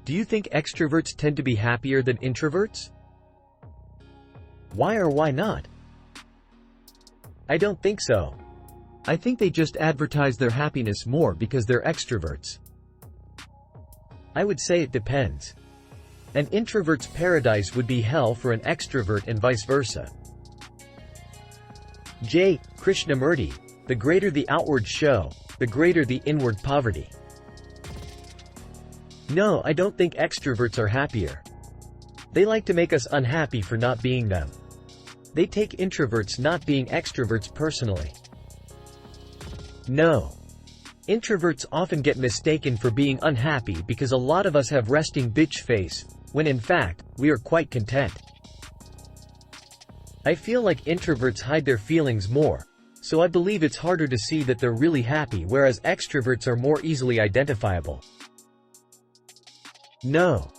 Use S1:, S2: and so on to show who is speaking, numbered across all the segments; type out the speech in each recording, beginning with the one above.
S1: Do you think extroverts tend to be happier than introverts? Why or why not? I don't think so. I think they just advertise their happiness more because they're extroverts. I would say it depends. An introvert's paradise would be hell for an extrovert and vice versa. J. Krishnamurti, the greater the outward show, the greater the inward poverty. No, I don't think extroverts are happier. They like to make us unhappy for not being them. They take introverts not being extroverts personally. No. Introverts often get mistaken for being unhappy because a lot of us have resting bitch face, when in fact, we are quite content. I feel like introverts hide their feelings more, so I believe it's harder to see that they're really happy, whereas extroverts are more easily identifiable. No.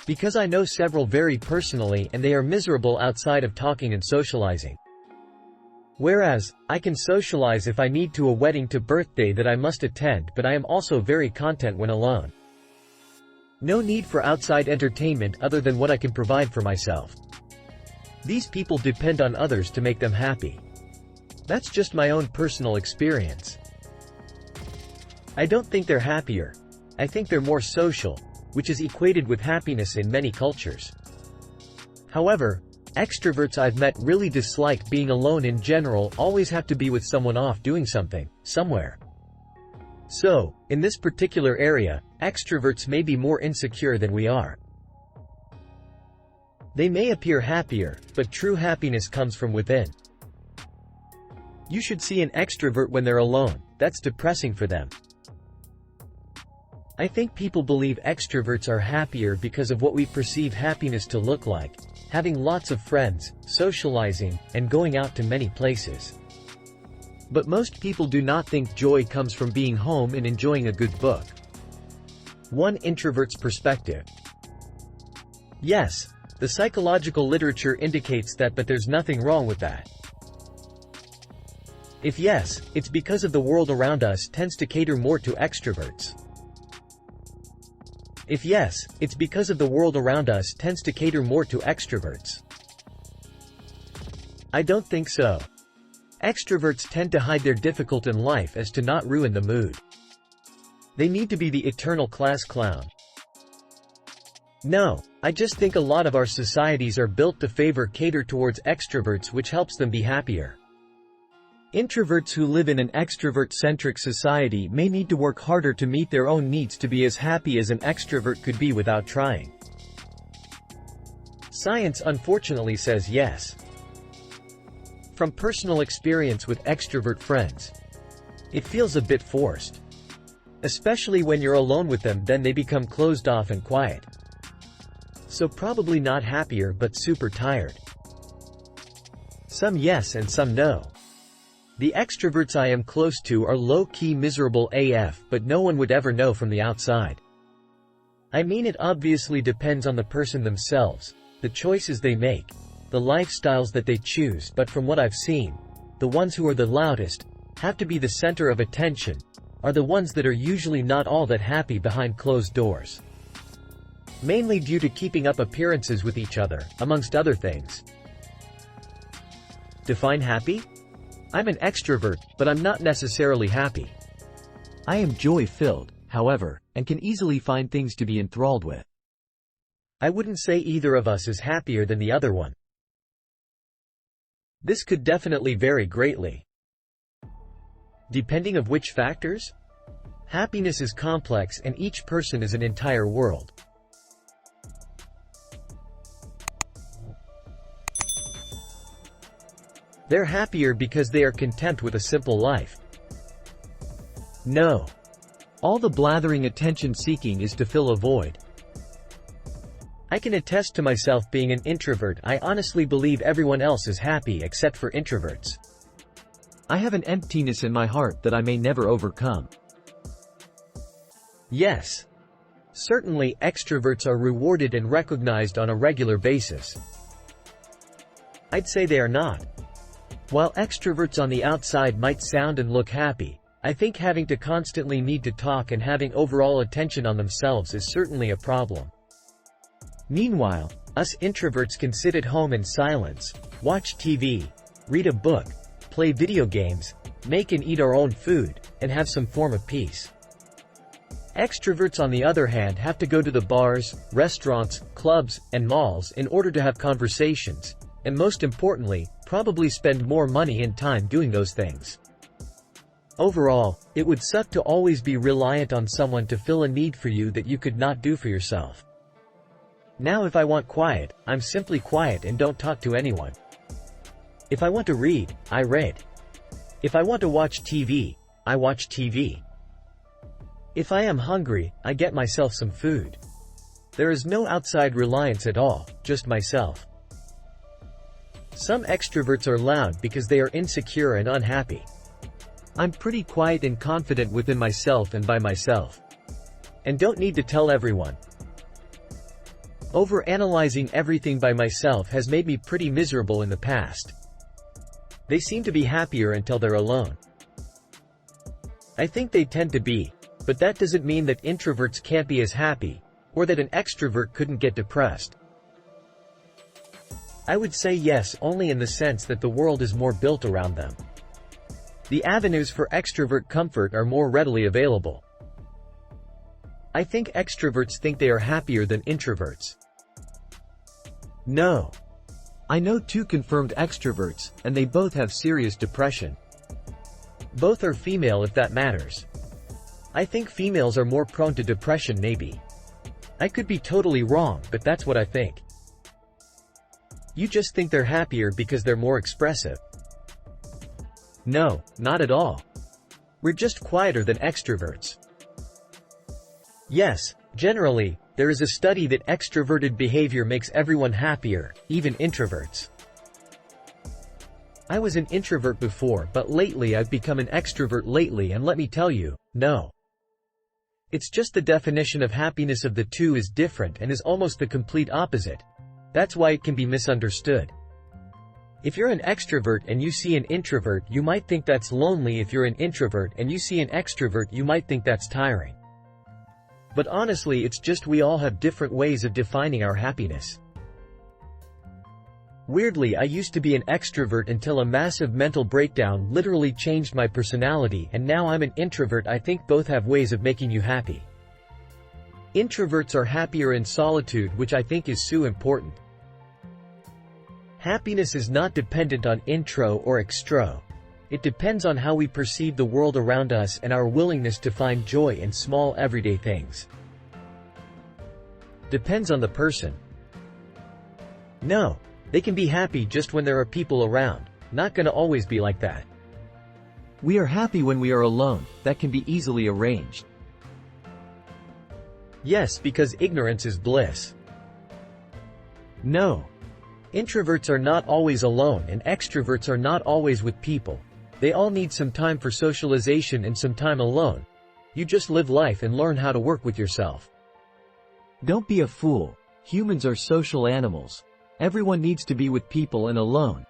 S1: Because I know several very personally and they are miserable outside of talking and socializing. Whereas, I can socialize if I need to a wedding to birthday that I must attend, but I am also very content when alone. No need for outside entertainment other than what I can provide for myself. These people depend on others to make them happy. That's just my own personal experience. I don't think they're happier. I think they're more social, which is equated with happiness in many cultures. However, extroverts I've met really dislike being alone in general, always have to be with someone off doing something, somewhere. So, in this particular area, extroverts may be more insecure than we are. They may appear happier, but true happiness comes from within. You should see an extrovert when they're alone, that's depressing for them. I think people believe extroverts are happier because of what we perceive happiness to look like, having lots of friends, socializing, and going out to many places. But most people do not think joy comes from being home and enjoying a good book. One introvert's perspective. Yes, the psychological literature indicates that, but there's nothing wrong with that. If yes, it's because of the world around us tends to cater more to extroverts. If yes, it's because of the world around us tends to cater more to extroverts. I don't think so. Extroverts tend to hide their difficult in life as to not ruin the mood. They need to be the eternal class clown. No, I just think a lot of our societies are built to cater towards extroverts, which helps them be happier. Introverts who live in an extrovert-centric society may need to work harder to meet their own needs to be as happy as an extrovert could be without trying. Science unfortunately says yes. From personal experience with extrovert friends, it feels a bit forced. Especially when you're alone with them, then they become closed off and quiet. So probably not happier but super tired. Some yes and some no. The extroverts I am close to are low-key miserable AF, but no one would ever know from the outside. I mean, it obviously depends on the person themselves, the choices they make, the lifestyles that they choose, but from what I've seen, the ones who are the loudest, have to be the center of attention, are the ones that are usually not all that happy behind closed doors. Mainly due to keeping up appearances with each other, amongst other things. Define happy? I'm an extrovert, but I'm not necessarily happy. I am joy-filled, however, and can easily find things to be enthralled with. I wouldn't say either of us is happier than the other one. This could definitely vary greatly. Depending on which factors? Happiness is complex and each person is an entire world. They're happier because they are content with a simple life. No. All the blathering attention-seeking is to fill a void. I can attest to myself being an introvert. I honestly believe everyone else is happy except for introverts. I have an emptiness in my heart that I may never overcome. Yes. Certainly, extroverts are rewarded and recognized on a regular basis. I'd say they are not. While extroverts on the outside might sound and look happy, I think having to constantly need to talk and having overall attention on themselves is certainly a problem. Meanwhile, us introverts can sit at home in silence, watch TV, read a book, play video games, make and eat our own food, and have some form of peace. Extroverts on the other hand have to go to the bars, restaurants, clubs, and malls in order to have conversations, and most importantly, probably spend more money and time doing those things. Overall, it would suck to always be reliant on someone to fill a need for you that you could not do for yourself. Now if I want quiet, I'm simply quiet and don't talk to anyone. If I want to read, I read. If I want to watch TV, I watch TV. If I am hungry, I get myself some food. There is no outside reliance at all, just myself. Some extroverts are loud because they are insecure and unhappy. I'm pretty quiet and confident within myself and by myself. And don't need to tell everyone. Overanalyzing everything by myself has made me pretty miserable in the past. They seem to be happier until they're alone. I think they tend to be, but that doesn't mean that introverts can't be as happy, or that an extrovert couldn't get depressed. I would say yes only in the sense that the world is more built around them. The avenues for extrovert comfort are more readily available. I think extroverts think they are happier than introverts. No. I know 2 confirmed extroverts, and they both have serious depression. Both are female if that matters. I think females are more prone to depression maybe. I could be totally wrong, but that's what I think. You just think they're happier because they're more expressive. No, not at all. We're just quieter than extroverts. Yes, generally, there is a study that extroverted behavior makes everyone happier, even introverts. I was an introvert before, but lately I've become an extrovert lately, and let me tell you, no. It's just the definition of happiness of the two is different and is almost the complete opposite. That's why it can be misunderstood. If you're an extrovert and you see an introvert, you might think that's lonely. If you're an introvert and you see an extrovert, you might think that's tiring. But honestly, it's just we all have different ways of defining our happiness. Weirdly, I used to be an extrovert until a massive mental breakdown literally changed my personality, and now I'm an introvert. I think both have ways of making you happy. Introverts are happier in solitude, which I think is so important. Happiness is not dependent on intro or extro. It depends on how we perceive the world around us and our willingness to find joy in small everyday things. Depends on the person. No, they can be happy just when there are people around. Not gonna always be like that. We are happy when we are alone. That can be easily arranged. Yes, because ignorance is bliss. No. Introverts are not always alone and extroverts are not always with people. They all need some time for socialization and some time alone. You just live life and learn how to work with yourself. Don't be a fool. Humans are social animals. Everyone needs to be with people and alone.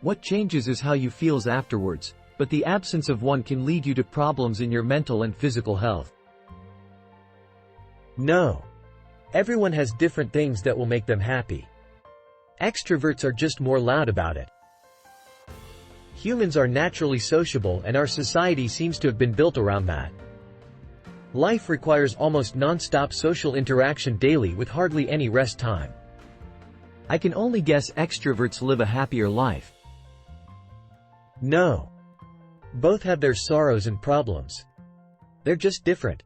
S1: What changes is how you feel afterwards, but the absence of one can lead you to problems in your mental and physical health. No. Everyone has different things that will make them happy. Extroverts are just more loud about it. Humans are naturally sociable and our society seems to have been built around that. Life requires almost non-stop social interaction daily with hardly any rest time. I can only guess extroverts live a happier life. No. Both have their sorrows and problems. They're just different.